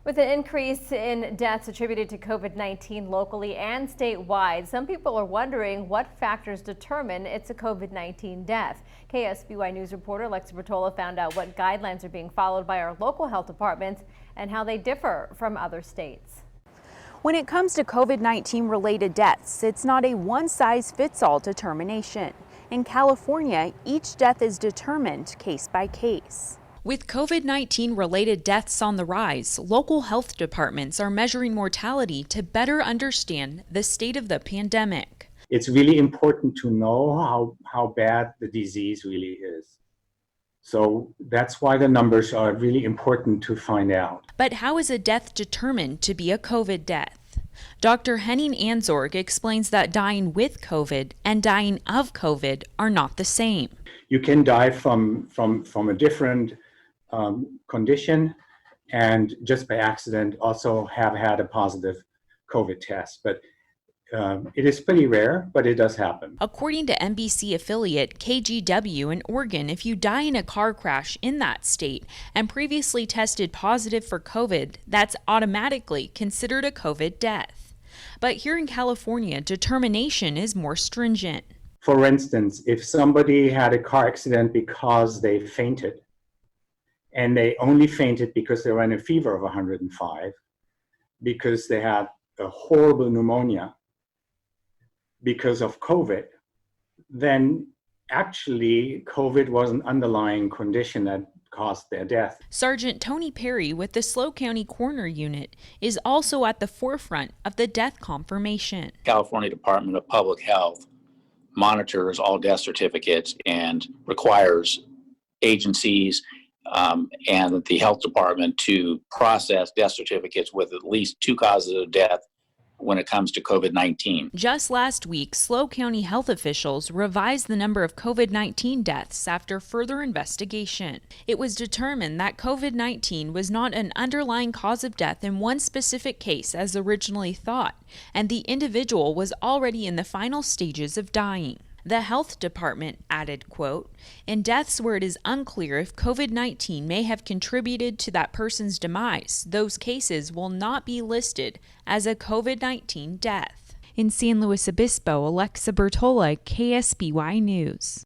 With an increase in deaths attributed to COVID-19 locally and statewide, some people are wondering what factors determine it's a COVID-19 death. KSBY News reporter Alexa Bertola found out what guidelines are being followed by our local health departments and how they differ from other states. When it comes to COVID-19 related deaths, it's not a one-size-fits-all determination. In California, each death is determined case by case. With COVID-19 related deaths on the rise, local health departments are measuring mortality to better understand the state of the pandemic. It's really important to know how bad the disease really is. So that's why the numbers are really important to find out. But how is a death determined to be a COVID death? Dr. Henning Anzorg explains that dying with COVID and dying of COVID are not the same. You can die from a different condition and just by accident also have had a positive COVID test. But it is pretty rare, but it does happen. According to NBC affiliate KGW in Oregon, if you die in a car crash in that state and previously tested positive for COVID, that's automatically considered a COVID death. But here in California, determination is more stringent. For instance, if somebody had a car accident because they fainted, and they only fainted because they were in a fever of 105, because they had a horrible pneumonia because of COVID, then actually COVID was an underlying condition that caused their death. Sergeant Tony Perry with the SLO County Coroner Unit is also at the forefront of the death confirmation. California Department of Public Health monitors all death certificates and requires agencies and the health department to process death certificates with at least 2 causes of death when it comes to COVID-19. Just last week, SLO County health officials revised the number of COVID-19 deaths after further investigation. It was determined that COVID-19 was not an underlying cause of death in one specific case as originally thought, and the individual was already in the final stages of dying. The health department added, quote, "In deaths where it is unclear if COVID-19 may have contributed to that person's demise, those cases will not be listed as a COVID-19 death." In San Luis Obispo, Alexa Bertola, KSBY News.